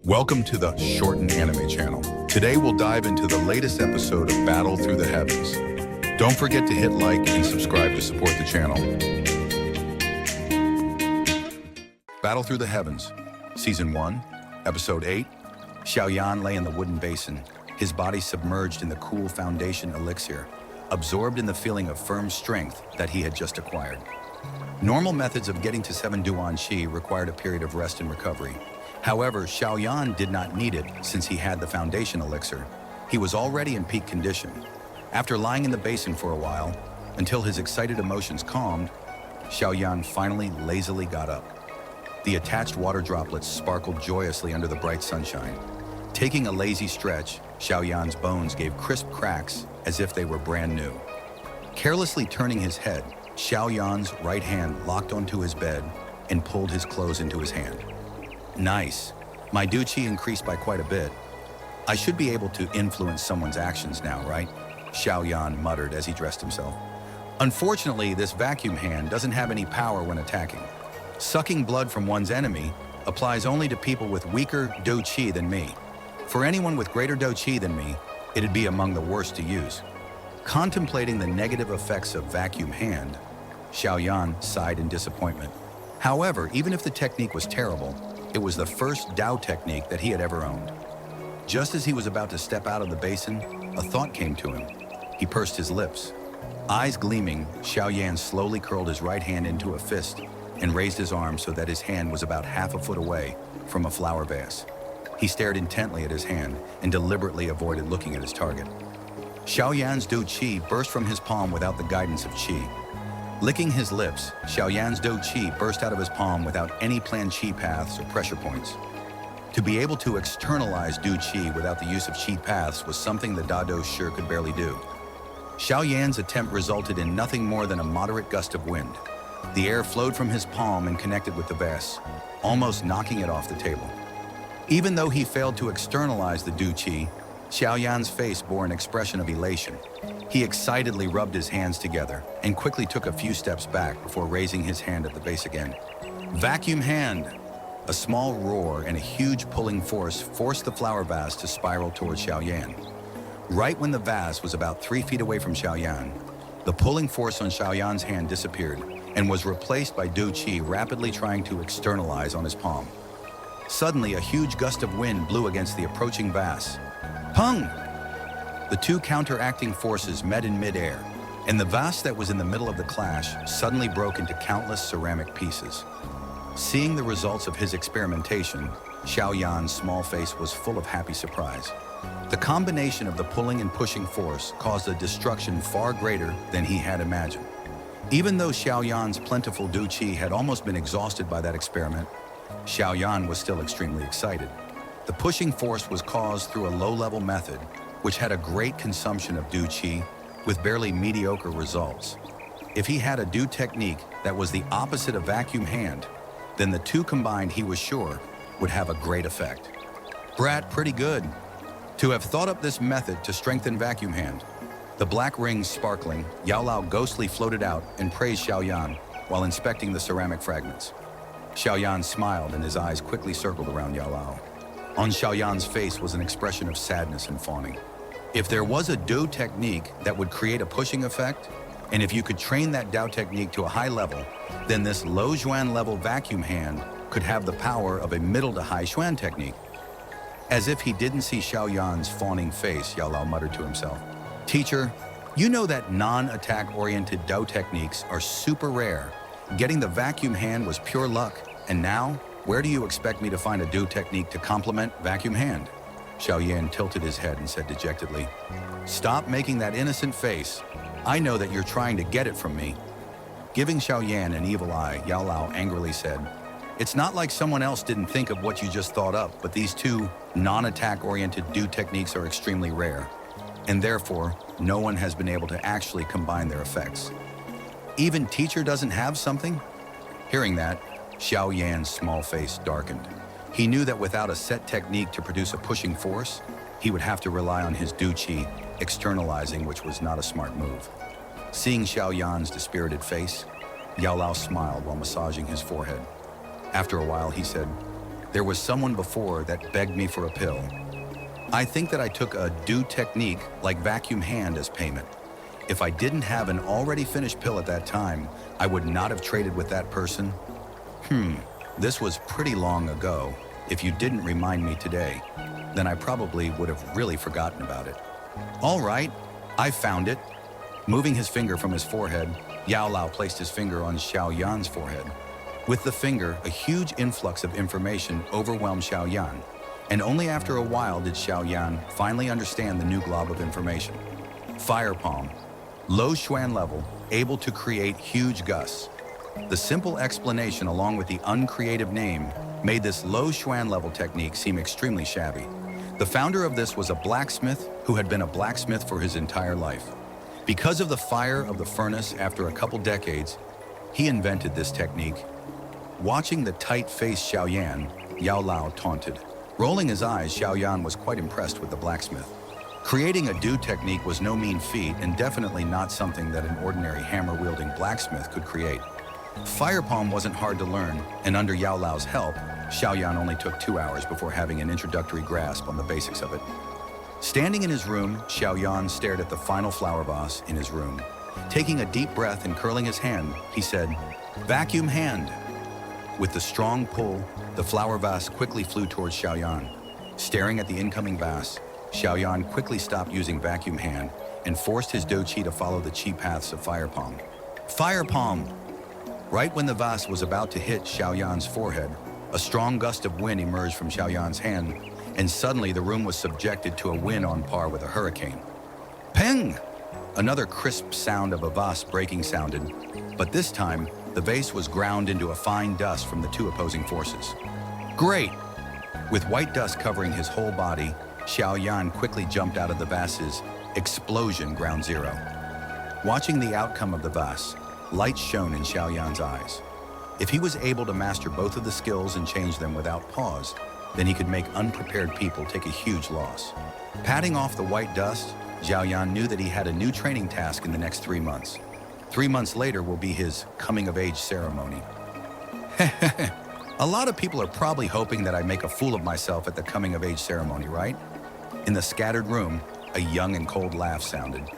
Welcome to the Shorten anime channel. Today we'll dive into the latest episode of Battle Through the Heavens. Don't forget to hit like and subscribe to support the channel. Battle Through the Heavens, Season 1, Episode 8. Xiaoyan lay in the wooden basin, his body submerged in the cool foundation elixir, absorbed in the feeling of firm strength that he had just acquired. Normal methods of getting to 7 Duan Qi required a period of rest and recovery. However, Xiaoyan did not need it since he had the foundation elixir. He was already in peak condition. After lying in the basin for a while, until his excited emotions calmed, Xiaoyan finally lazily got up. The attached water droplets sparkled joyously under the bright sunshine. Taking a lazy stretch, Xiaoyan's bones gave crisp cracks as if they were brand new. Carelessly turning his head, Xiaoyan's right hand locked onto his bed and pulled his clothes into his hand. Nice. My Du Qi increased by quite a bit. I should be able to influence someone's actions now, right? Xiaoyan muttered as he dressed himself. Unfortunately, this vacuum hand doesn't have any power when attacking. Sucking blood from one's enemy applies only to people with weaker Du Qi than me. For anyone with greater Du Qi than me, it'd be among the worst to use. Contemplating the negative effects of vacuum hand, Xiaoyan sighed in disappointment. However, even if the technique was terrible, it was the first Dao technique that he had ever owned. Just as he was about to step out of the basin, a thought came to him. He pursed his lips. Eyes gleaming, Xiaoyan slowly curled his right hand into a fist and raised his arm so that his hand was about half a foot away from a flower vase. He stared intently at his hand and deliberately avoided looking at his target. Xiaoyan's Du Qi burst from his palm without the guidance of Qi. Licking his lips, Xiaoyan's Du Qi burst out of his palm without any planned Qi paths or pressure points. To be able to externalize Du Qi without the use of Qi paths was something the Dado sure could barely do. Xiaoyan's attempt resulted in nothing more than a moderate gust of wind. The air flowed from his palm and connected with the vase, almost knocking it off the table. Even though he failed to externalize the Du Qi, Xiaoyan's face bore an expression of elation. He excitedly rubbed his hands together and quickly took a few steps back before raising his hand at the base again. Vacuum hand! A small roar and a huge pulling force forced the flower vase to spiral towards Xiaoyan. Right when the vase was about 3 feet away from Xiaoyan, the pulling force on Xiaoyan's hand disappeared and was replaced by Du Qi rapidly trying to externalize on his palm. Suddenly, a huge gust of wind blew against the approaching vase. Pung! The two counteracting forces met in midair, and the vase that was in the middle of the clash suddenly broke into countless ceramic pieces. Seeing the results of his experimentation, Xiaoyan's small face was full of happy surprise. The combination of the pulling and pushing force caused a destruction far greater than he had imagined. Even though Xiaoyan's plentiful Du Qi had almost been exhausted by that experiment, Xiaoyan was still extremely excited. The pushing force was caused through a low-level method, which had a great consumption of Du Qi with barely mediocre results. If he had a Du technique that was the opposite of vacuum hand, then the two combined, he was sure, would have a great effect. Brat, pretty good. To have thought up this method to strengthen vacuum hand. The black rings sparkling, Yao Lao ghostly floated out and praised Xiaoyan while inspecting the ceramic fragments. Xiaoyan smiled and his eyes quickly circled around Yao Lao. On Xiaoyan's face was an expression of sadness and fawning. If there was a Dao technique that would create a pushing effect, and if you could train that Dao technique to a high level, then this low Xuan level vacuum hand could have the power of a middle to high Xuan technique. As if he didn't see Xiaoyan's fawning face, Yao Lao muttered to himself. Teacher, you know that non-attack oriented Dao techniques are super rare. Getting the vacuum hand was pure luck, and now, where do you expect me to find a Dao technique to complement vacuum hand? Xiaoyan tilted his head and said dejectedly, Stop making that innocent face. I know that you're trying to get it from me. Giving Xiaoyan an evil eye, Yao Lao angrily said, It's not like someone else didn't think of what you just thought up, but these two non-attack oriented Dao techniques are extremely rare, and therefore, no one has been able to actually combine their effects. Even teacher doesn't have something? Hearing that, Xiaoyan's small face darkened. He knew that without a set technique to produce a pushing force, he would have to rely on his Du Qi externalizing, which was not a smart move. Seeing Xiaoyan's dispirited face, Yao Lao smiled while massaging his forehead. After a while, he said, There was someone before that begged me for a pill. I think that I took a do technique like vacuum hand as payment. If I didn't have an already finished pill at that time, I would not have traded with that person. This was pretty long ago. If you didn't remind me today, then I probably would have really forgotten about it. All right, I found it. Moving his finger from his forehead, Yao Lao placed his finger on Xiao Yan's forehead. With the finger, a huge influx of information overwhelmed Xiao Yan, and only after a while did Xiao Yan finally understand the new glob of information. Fire palm, low Xuan level, able to create huge gusts. The simple explanation along with the uncreative name made this low Xuan level technique seem extremely shabby. The founder of this was a blacksmith who had been a blacksmith for his entire life. Because of the fire of the furnace after a couple decades, he invented this technique. Watching the tight-faced Xiao Yan, Yao Lao taunted. Rolling his eyes, Xiao Yan was quite impressed with the blacksmith. Creating a do technique was no mean feat and definitely not something that an ordinary hammer-wielding blacksmith could create. Fire palm wasn't hard to learn, and under Yao Lao's help, Xiao Yan only took 2 hours before having an introductory grasp on the basics of it. Standing in his room, Xiao Yan stared at the final flower vase in his room. Taking a deep breath and curling his hand, he said, "Vacuum hand." With the strong pull, the flower vase quickly flew towards Xiao Yan. Staring at the incoming vase, Xiao Yan quickly stopped using vacuum hand and forced his do chi to follow the chi paths of fire palm. Fire palm! Right when the vase was about to hit Xiao Yan's forehead, a strong gust of wind emerged from Xiao Yan's hand, and suddenly the room was subjected to a wind on par with a hurricane. Peng! Another crisp sound of a vase breaking sounded, but this time, the vase was ground into a fine dust from the two opposing forces. Great! With white dust covering his whole body, Xiao Yan quickly jumped out of the vase's explosion ground zero. Watching the outcome of the vase, light shone in Xiao Yan's eyes. If he was able to master both of the skills and change them without pause, then he could make unprepared people take a huge loss. Patting off the white dust, Xiao Yan knew that he had a new training task in the next 3 months. 3 months later will be his coming-of-age ceremony. A lot of people are probably hoping that I make a fool of myself at the coming-of-age ceremony, right? In the scattered room, a young and cold laugh sounded.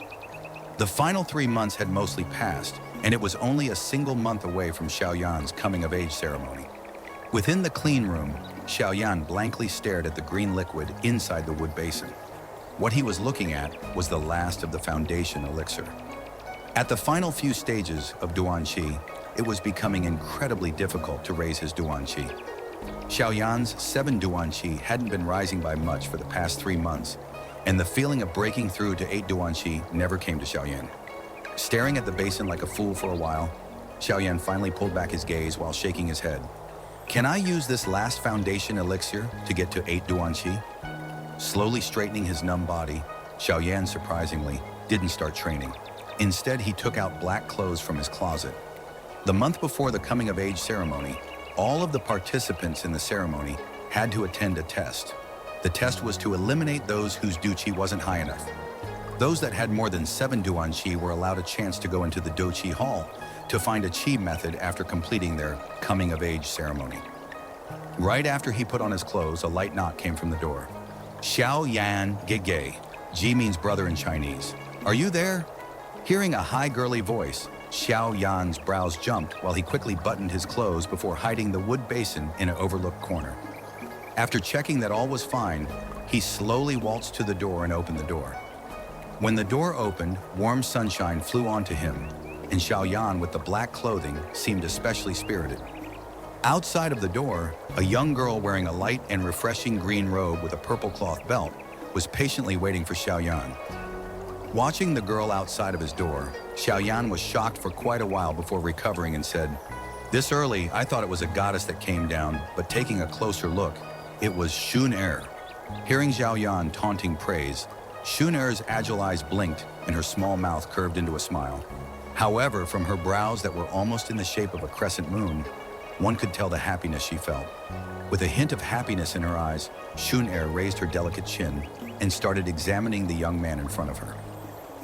The final 3 months had mostly passed, and it was only a single month away from Xiao Yan's coming-of-age ceremony. Within the clean room, Xiao Yan blankly stared at the green liquid inside the wood basin. What he was looking at was the last of the foundation elixir. At the final few stages of Duan Qi, it was becoming incredibly difficult to raise his Duan Qi. Xiao Yan's 7 Duan Qi hadn't been rising by much for the past 3 months, and the feeling of breaking through to 8 Duan Qi never came to Xiao Yan. Staring at the basin like a fool for a while, Xiao Yan finally pulled back his gaze while shaking his head. Can I use this last foundation elixir to get to 8 Duan Qi? Slowly straightening his numb body, Xiao Yan surprisingly didn't start training. Instead, he took out black clothes from his closet. The month before the coming-of-age ceremony, all of the participants in the ceremony had to attend a test. The test was to eliminate those whose Du Qi wasn't high enough. Those that had more than 7 Duan Qi were allowed a chance to go into the Do Qi Hall to find a Qi method after completing their coming-of-age ceremony. Right after he put on his clothes, a light knock came from the door. Xiao Yan Gege. Ji means brother in Chinese. Are you there? Hearing a high girly voice, Xiao Yan's brows jumped while he quickly buttoned his clothes before hiding the wood basin in an overlooked corner. After checking that all was fine, he slowly waltzed to the door and opened the door. When the door opened, warm sunshine flew onto him, and Xiao Yan with the black clothing seemed especially spirited. Outside of the door, a young girl wearing a light and refreshing green robe with a purple cloth belt was patiently waiting for Xiao Yan. Watching the girl outside of his door, Xiao Yan was shocked for quite a while before recovering and said, "This early, I thought it was a goddess that came down, but taking a closer look, it was Shun Er." Hearing Xiao Yan taunting praise, Shun Er's agile eyes blinked and her small mouth curved into a smile. However, from her brows that were almost in the shape of a crescent moon, one could tell the happiness she felt. With a hint of happiness in her eyes, Shun Er raised her delicate chin and started examining the young man in front of her.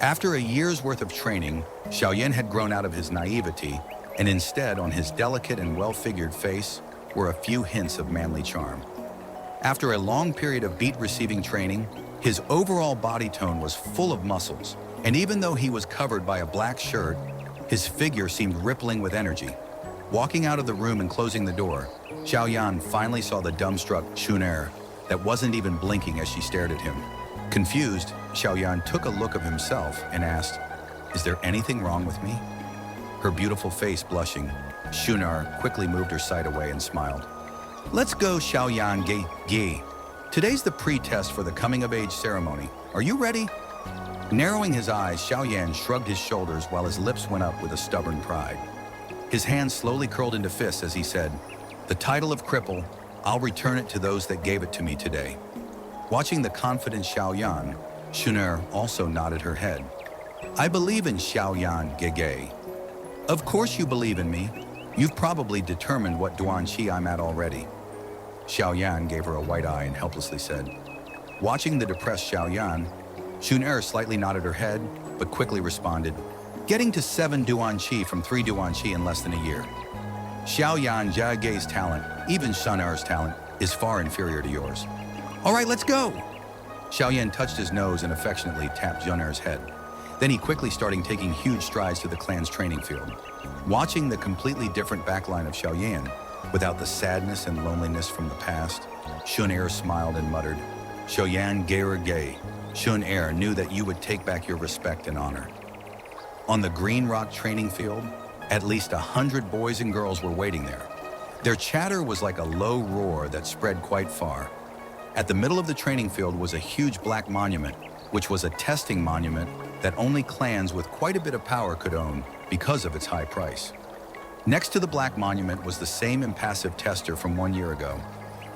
After a year's worth of training, Xiao Yan had grown out of his naivety, and instead, on his delicate and well-figured face, were a few hints of manly charm. After a long period of beat-receiving training, his overall body tone was full of muscles, and even though he was covered by a black shirt, his figure seemed rippling with energy. Walking out of the room and closing the door, Xiaoyan finally saw the dumbstruck Shun'er that wasn't even blinking as she stared at him. Confused, Xiaoyan took a look of himself and asked, "Is there anything wrong with me?" Her beautiful face blushing, Shun'er quickly moved her sight away and smiled. "Let's go, Xiaoyan Ge. Today's the pre-test for the coming-of-age ceremony. Are you ready?" Narrowing his eyes, Xiaoyan shrugged his shoulders while his lips went up with a stubborn pride. His hands slowly curled into fists as he said, "The title of cripple, I'll return it to those that gave it to me today." Watching the confident Xiaoyan, Shun'er also nodded her head. "I believe in Xiaoyan Ge. Of course you believe in me. You've probably determined what Duanqi I'm at already." Xiaoyan gave her a white eye and helplessly said. Watching the depressed Xiaoyan, Shun'er slightly nodded her head, but quickly responded, "Getting to 7 Duanqi from 3 Duanqi in less than a year. Xiaoyan Ge's talent, even Shun'er's talent, is far inferior to yours. All right, let's go." Xiaoyan touched his nose and affectionately tapped Shun'er's head. Then he quickly started taking huge strides to the clan's training field. Watching the completely different backline of Xiaoyan, without the sadness and loneliness from the past, Shun'er smiled and muttered, "Xiaoyan Ge. Shun'er knew that you would take back your respect and honor." On the Green Rock training field, at least 100 boys and girls were waiting there. Their chatter was like a low roar that spread quite far. At the middle of the training field was a huge black monument, which was a testing monument that only clans with quite a bit of power could own because of its high price. Next to the black monument was the same impassive tester from 1 year ago.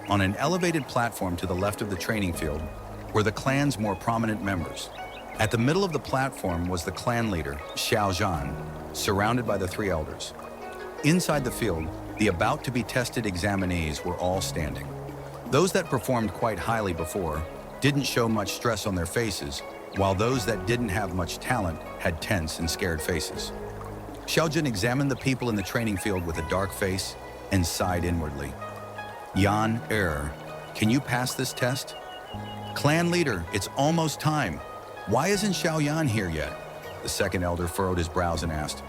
On an elevated platform to the left of the training field were the clan's more prominent members. At the middle of the platform was the clan leader, Xiao Zhan, surrounded by the 3 elders. Inside the field, the about-to-be-tested examinees were all standing. Those that performed quite highly before didn't show much stress on their faces, while those that didn't have much talent had tense and scared faces. Xiaojun examined the people in the training field with a dark face and sighed inwardly. "Yan Er, can you pass this test?" "Clan leader, it's almost time. Why isn't Xiaoyan here yet?" The second elder furrowed his brows and asked.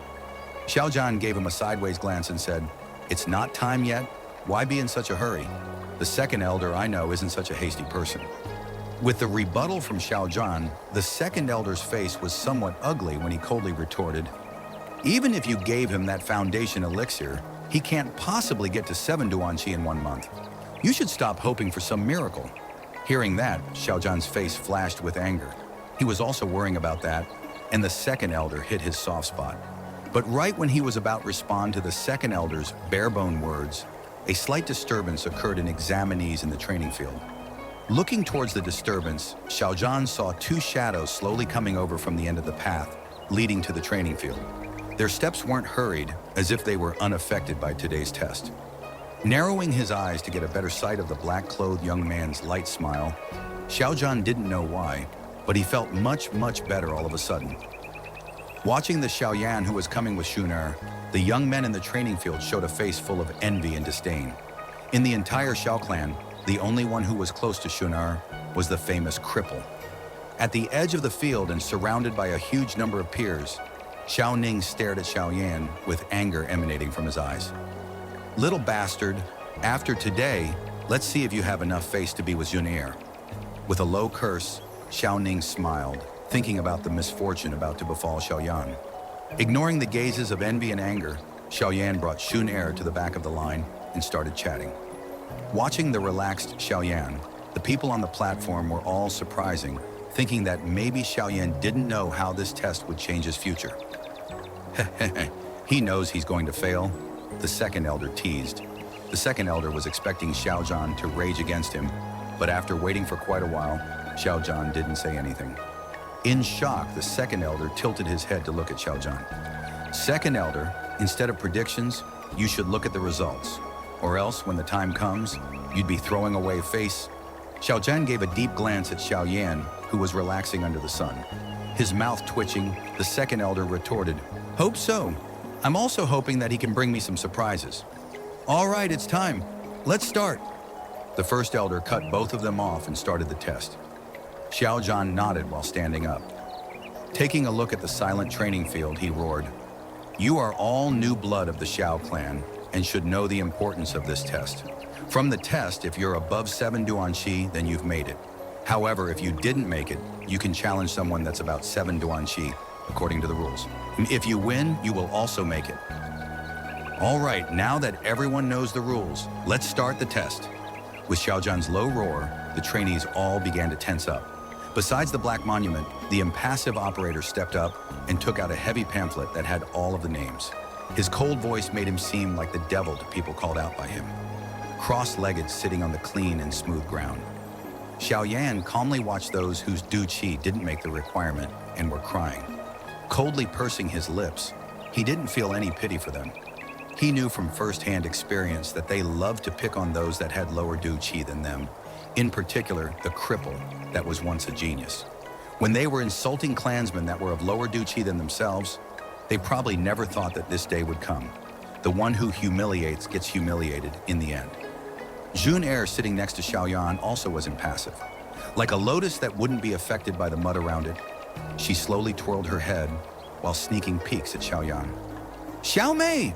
Xiaoyan gave him a sideways glance and said, "It's not time yet? Why be in such a hurry? The second elder I know isn't such a hasty person." With the rebuttal from Xiaoyan, the second elder's face was somewhat ugly when he coldly retorted, "Even if you gave him that foundation elixir, he can't possibly get to 7 Duanqi in 1 month. You should stop hoping for some miracle." Hearing that, Xiaoyan's face flashed with anger. He was also worrying about that, and the second elder hit his soft spot. But right when he was about to respond to the second elder's bare-bone words, a slight disturbance occurred in examinees in the training field. Looking towards the disturbance, Xiaoyan saw 2 shadows slowly coming over from the end of the path, leading to the training field. Their steps weren't hurried, as if they were unaffected by today's test. Narrowing his eyes to get a better sight of the black-clothed young man's light smile, Xiaoyan didn't know why, but he felt much better all of a sudden. Watching the Xiaoyan who was coming with Shun'er, the young men in the training field showed a face full of envy and disdain. In the entire Xiao clan, the only one who was close to Shun'er was the famous cripple. At the edge of the field and surrounded by a huge number of peers, Xiao Ning stared at Xiaoyan with anger emanating from his eyes. "Little bastard, after today, let's see if you have enough face to be with Shun'er." With a low curse, Xiao Ning smiled, thinking about the misfortune about to befall Xiaoyan. Ignoring the gazes of envy and anger, Xiaoyan brought Shun'er to the back of the line and started chatting. Watching the relaxed Xiaoyan, the people on the platform were all surprising, thinking that maybe Xiaoyan didn't know how this test would change his future. "He knows he's going to fail," the second elder teased. The second elder was expecting Xiaoyan to rage against him, but after waiting for quite a while, Xiaoyan didn't say anything. In shock, the second elder tilted his head to look at Xiaoyan. "Second elder, instead of predictions, you should look at the results. Or else, when the time comes, you'd be throwing away face." Xiaoyan gave a deep glance at Xiaoyan, who was relaxing under the sun. His mouth twitching, the second elder retorted, "Hope so. I'm also hoping that he can bring me some surprises." "All right, it's time. Let's start. The first elder cut both of them off and started the test. Xiao Zhan nodded while standing up. Taking a look at the silent training field, he roared, "You are all new blood of the Xiao clan and should know the importance of this test. From the test, if you're above 7 Duanqi, then you've made it. However, if you didn't make it, you can challenge someone that's about 7 Duanqi, according to the rules. If you win, you will also make it." All right, now that everyone knows the rules, let's start the test. With Xiao Zhan's low roar, the trainees all began to tense up. Besides the black monument, the impassive operator stepped up and took out a heavy pamphlet that had all of the names. His cold voice made him seem like the devil to people called out by him, cross-legged sitting on the clean and smooth ground. Xiao Yan calmly watched those whose Du Qi didn't make the requirement and were crying. Coldly pursing his lips, he didn't feel any pity for them. He knew from first-hand experience that they loved to pick on those that had lower Du Qi than them, in particular the cripple that was once a genius. When they were insulting clansmen that were of lower Du Qi than themselves, they probably never thought that this day would come. The one who humiliates gets humiliated in the end. Jun Er, sitting next to Xiao Yan, also was impassive. Like a lotus that wouldn't be affected by the mud around it, she slowly twirled her head while sneaking peeks at Xiao Yan. "Xiao Mei!"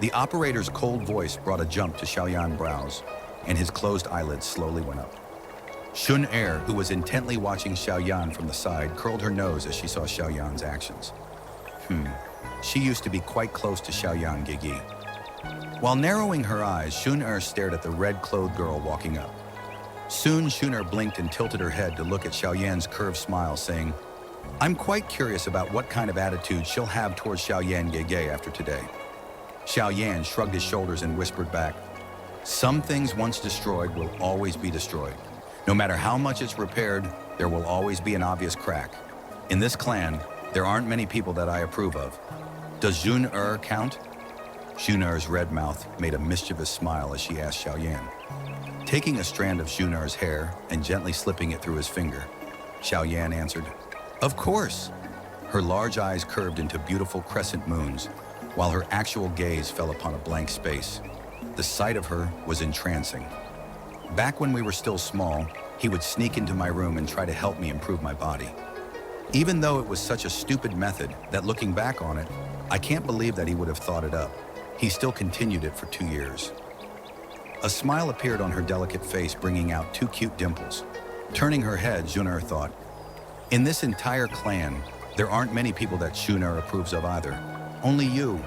The operator's cold voice brought a jump to Xiao Yan's brows, and his closed eyelids slowly went up. Shun Er, who was intently watching Xiao Yan from the side, curled her nose as she saw Xiao Yan's actions. She used to be quite close to Xiao Yan Gigi. While narrowing her eyes, Shun Er stared at the red-clothed girl walking up. Soon, Shun Er blinked and tilted her head to look at Xiao Yan's curved smile, saying, "I'm quite curious about what kind of attitude she'll have towards Xiao Yan Gege after today." Xiao Yan shrugged his shoulders and whispered back, "Some things once destroyed will always be destroyed. No matter how much it's repaired, there will always be an obvious crack. In this clan, there aren't many people that I approve of. Does Jun Er count?" Jun Er's red mouth made a mischievous smile as she asked Xiao Yan. Taking a strand of Jun Er's hair and gently slipping it through his finger, Xiao Yan answered, "Of course." Her large eyes curved into beautiful crescent moons, while her actual gaze fell upon a blank space. The sight of her was entrancing. Back when we were still small, he would sneak into my room and try to help me improve my body. Even though it was such a stupid method that, looking back on it, I can't believe that he would have thought it up. He still continued it for 2 years. A smile appeared on her delicate face, bringing out 2 cute dimples. Turning her head, Jun Er thought, "In this entire clan, there aren't many people that Shun Er approves of either. Only you."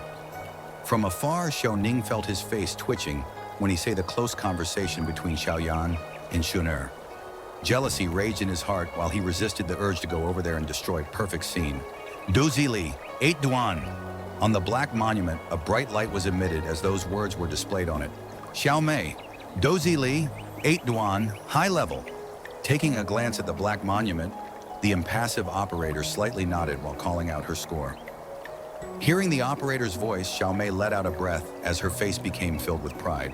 From afar, Xiao Ning felt his face twitching when he saw the close conversation between Xiao Yan and Shun Er. Jealousy raged in his heart while he resisted the urge to go over there and destroy perfect scene. "Dozi Li, 8 Duan." On the black monument, a bright light was emitted as those words were displayed on it. "Xiao Mei, Dozi Li, 8 Duan, high level." Taking a glance at the black monument, the impassive operator slightly nodded while calling out her score. Hearing the operator's voice, Xiao Mei let out a breath as her face became filled with pride.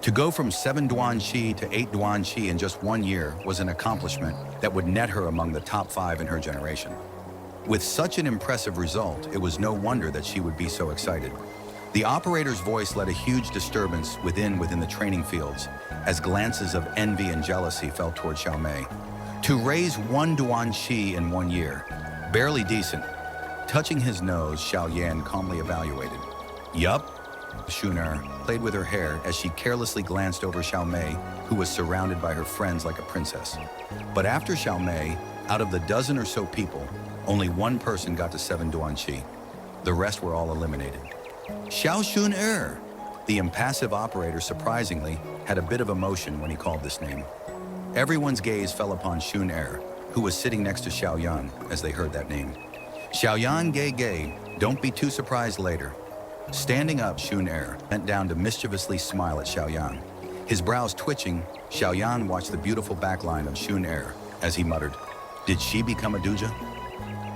To go from 7 Duanqi to 8 Duanqi in just 1 year was an accomplishment that would net her among the top 5 in her generation. With such an impressive result, it was no wonder that she would be so excited. The operator's voice led a huge disturbance within the training fields as glances of envy and jealousy fell toward Xiao Mei. To raise 1 Duanqi in 1 year, barely decent. Touching his nose, Xiao Yan calmly evaluated. "Yup." Shun Er played with her hair as she carelessly glanced over Xiao Mei, who was surrounded by her friends like a princess. But after Xiao Mei, out of the dozen or so people, only 1 person got to 7 Duanqi. The rest were all eliminated. Xiao Shun Er! The impassive operator, surprisingly, had a bit of emotion when he called this name. Everyone's gaze fell upon Shun Er, who was sitting next to Xiao Yan as they heard that name. "Xiao Yan Gege, don't be too surprised later." Standing up, Shun Er bent down to mischievously smile at Xiao Yan. His brows twitching, Xiao Yan watched the beautiful backline of Shun Er as he muttered, "Did she become a Duja?"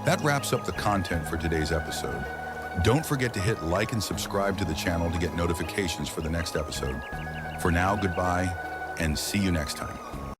That wraps up the content for today's episode. Don't forget to hit like and subscribe to the channel to get notifications for the next episode. For now, goodbye, and see you next time.